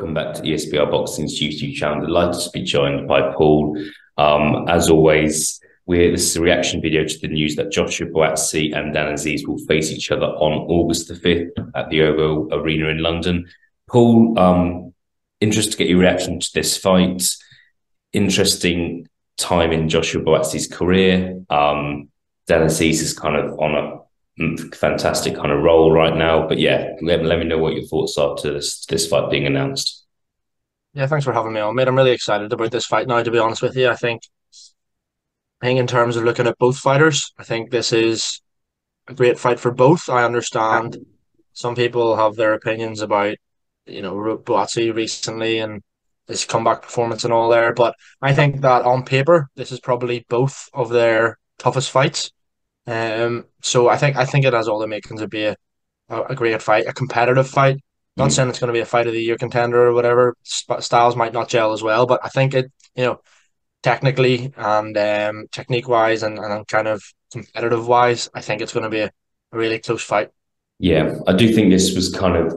welcome back to ESPR Boxing's YouTube channel. Delighted to be joined by Paul. As always, this is a reaction video to the news that Joshua Buatsi and Azeez will face each other on August the 5th at the Oval Arena in London. Paul, interested to get your reaction to this fight. Interesting time in Joshua Buatsi's career. Azeez is kind of on a fantastic kind of roll right now, but yeah, let me know what your thoughts are to this fight being announced. Yeah, thanks for having me on, mate. I'm really excited about this fight now, to be honest with you. I think in terms of looking at both fighters, I think this is a great fight for both. I understand some people have their opinions about, Buatsi recently and his comeback performance and all there, but I think that on paper, this is probably both of their toughest fights. So I think it has all the makings of be a great fight, a competitive fight. Not saying it's going to be a fight of the year contender or whatever. Styles might not gel as well, but I think technically and technique wise and kind of competitive wise, I think it's going to be a really close fight. Yeah, I do think this was kind of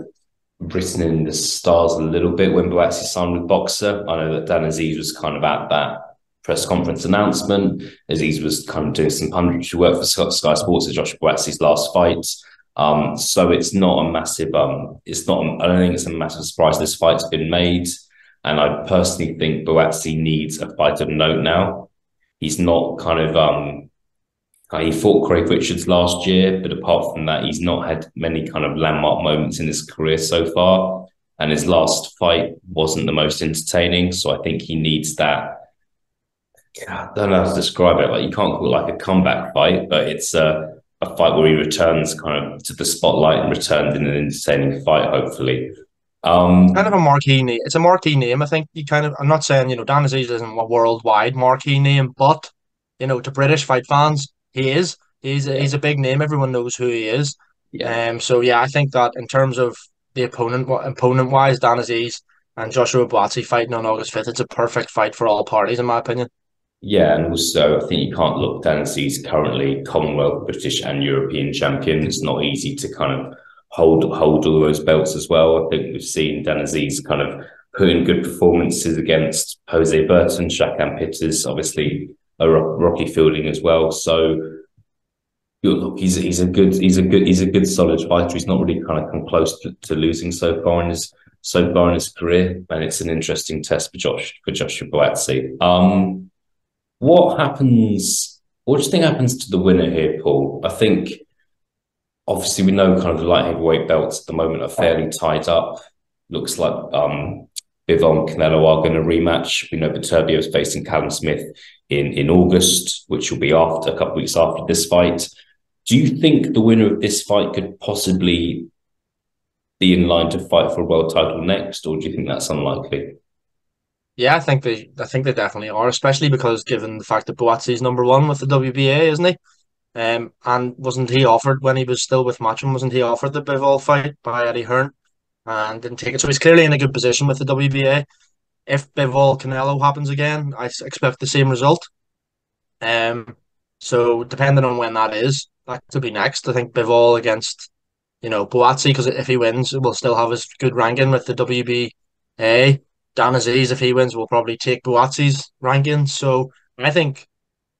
written in the stars a little bit when Buatsi signed with Boxer. I know that Azeez was kind of at that press conference announcement. Azeez was kind of doing some punditry work for Sky Sports at Joshua Buatsi's last fight. So it's not a massive, I don't think it's a massive surprise this fight's been made. And I personally think Buatsi needs a fight of note now. He's not kind of, he fought Craig Richards last year, but apart from that, he's not had many kind of landmark moments in his career so far. And his last fight wasn't the most entertaining. So I think he needs that. I don't know how to describe it. Like, you can't call it like a comeback fight, but it's a fight where he returns kind of to the spotlight and returned in an entertaining fight, hopefully. Kind of a marquee name. It's a marquee name. I think I'm not saying, Dan Azeez isn't a worldwide marquee name, but, to British fight fans, he is. He's a big name. Everyone knows who he is. Yeah. So yeah, I think that in terms of the opponent wise, Dan Azeez and Joshua Buatsi fighting on August 5th, it's a perfect fight for all parties, in my opinion. Yeah, and also I think you can't look down and see he's currently Commonwealth, British, and European champion. It's not easy to kind of hold all those belts as well. I think we've seen Azeez kind of put in good performances against Jose Burton, Shakan Pitters, obviously a Rocky Fielding as well. So look, he's a good solid fighter. He's not really kind of come close to losing so far in his career, and it's an interesting test for Joshua Buatsi. What happens? What do you think happens to the winner here, Paul? I think obviously we know kind of the light heavyweight belts at the moment are fairly tied up. Looks like Bivol and Canelo are going to rematch. We know Viterbo is facing Callum Smith in August, which will be after a couple of weeks after this fight. Do you think the winner of this fight could possibly be in line to fight for a world title next, or do you think that's unlikely? Yeah, I think they definitely are, especially because given the fact that Buatsi's number one with the WBA, isn't he? And wasn't he offered when he was still with Matcham? Wasn't he offered the Bivol fight by Eddie Hearn and didn't take it? So he's clearly in a good position with the WBA. If Bivol Canelo happens again, expect the same result. So depending on when that is, that could be next. I think Bivol against Buatsi, because if he wins, we'll still have his good ranking with the WBA. Dan Azeez, if he wins, will probably take Buatsi's ranking. So I think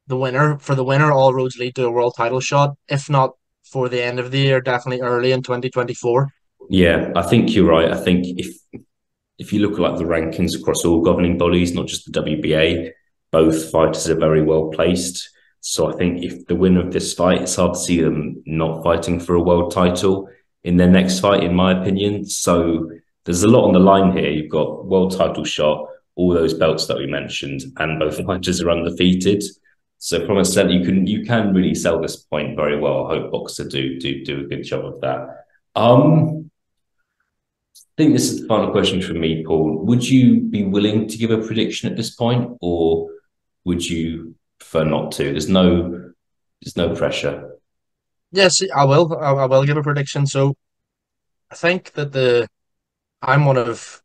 for the winner, all roads lead to a world title shot. If not for the end of the year, definitely early in 2024. Yeah, I think you're right. I think if you look at like the rankings across all governing bodies, not just the WBA, both fighters are very well placed. So I think if the winner of this fight, it's hard to see them not fighting for a world title in their next fight, in my opinion. So there's a lot on the line here. You've got world title shot, all those belts that we mentioned, and both fighters are undefeated. So from a set, you can really sell this point very well. I hope Boxer do a good job of that. I think this is the final question from me, Paul. Would you be willing to give a prediction at this point, or would you prefer not to? There's no pressure. Yes, I will. I will give a prediction. So I think that I'm one of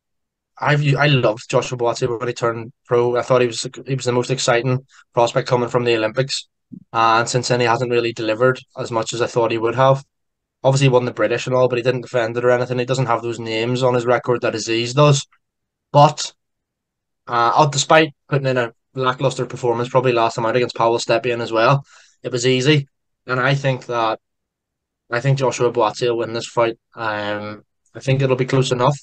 I loved Joshua Buatsi when he turned pro. I thought he was the most exciting prospect coming from the Olympics, and since then he hasn't really delivered as much as I thought he would have. Obviously, he won the British and all, but he didn't defend it or anything. He doesn't have those names on his record that Azeez does. But despite putting in a lackluster performance, probably last time out against Paolo Stepien as well, it was easy. And I think Joshua Buatsi will win this fight. I think it'll be close enough,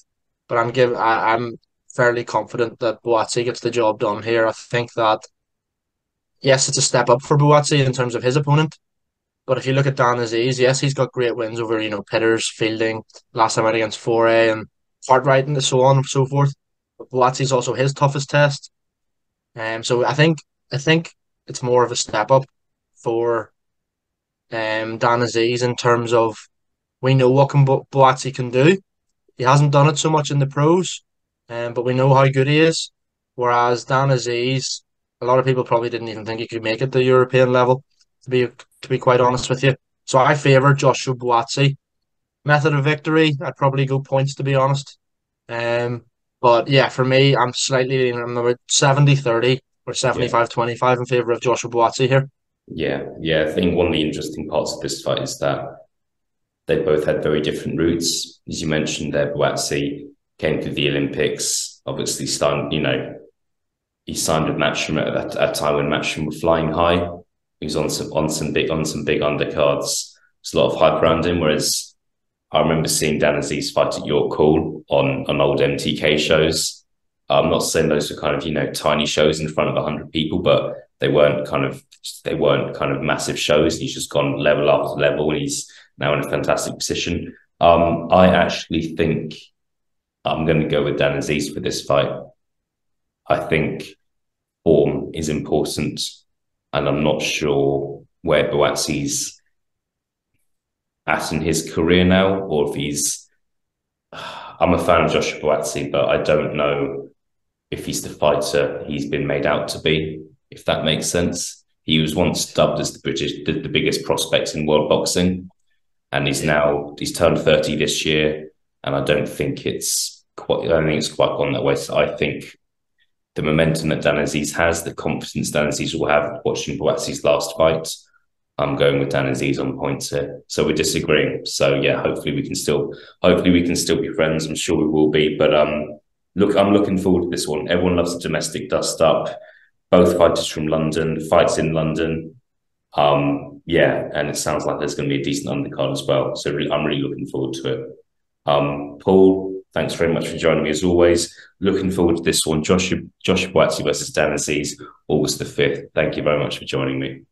but I'm fairly confident that Buatsi gets the job done here. I think that yes, it's a step up for Buatsi in terms of his opponent. But if you look at Dan Azeez, yes, he's got great wins over, Pitters, Fielding, last time out against Foray and Cartwright and so on and so forth. But Buatsi's also his toughest test. So I think it's more of a step up for Dan Azeez in terms of we know what Buatsi can do. He hasn't done it so much in the pros, but we know how good he is. Whereas Dan Azeez, a lot of people probably didn't even think he could make it to European level. To be quite honest with you, so I favour Joshua Buatsi. Method of victory, I'd probably go points to be honest. But yeah, for me, I'm slightly leaning on about 70-30 or Yeah. 75-25 in favour of Joshua Buatsi here. Yeah. I think one of the interesting parts of this fight is that they both had very different routes. As you mentioned there, Buatsi came to the Olympics, obviously signed, he signed with Matchroom at a time when Matchroom were flying high. He was on some big undercards. There's a lot of hype around him, whereas I remember seeing Dan Azeez fight at York Hall on old MTK shows. I'm not saying those were kind of tiny shows in front of 100 people, but they weren't kind of massive shows. He's just gone level after level, and he's now in a fantastic position. I actually think I'm going to go with Dan Azeez for this fight. I think form is important, and I'm not sure where Buatsi's at in his career now, or if he's. I'm a fan of Joshua Buatsi, but I don't know if he's the fighter he's been made out to be, if that makes sense. He was once dubbed as the biggest prospect in world boxing, and he's turned 30 this year, and I don't think it's quite gone that way. So I think the momentum that Dan Azeez has, the confidence Dan Azeez will have watching Buatsi's last fight, I'm going with Dan Azeez on points here. So we're disagreeing. So yeah, hopefully we can still be friends. I'm sure we will be. But look, I'm looking forward to this one. Everyone loves a domestic dust up. Both fighters from London, fights in London. Yeah, and it sounds like there's going to be a decent undercard as well. So I'm really looking forward to it. Paul, thanks very much for joining me as always. Looking forward to this one. Joshua Buatsi versus Dan Azeez, August the 5th. Thank you very much for joining me.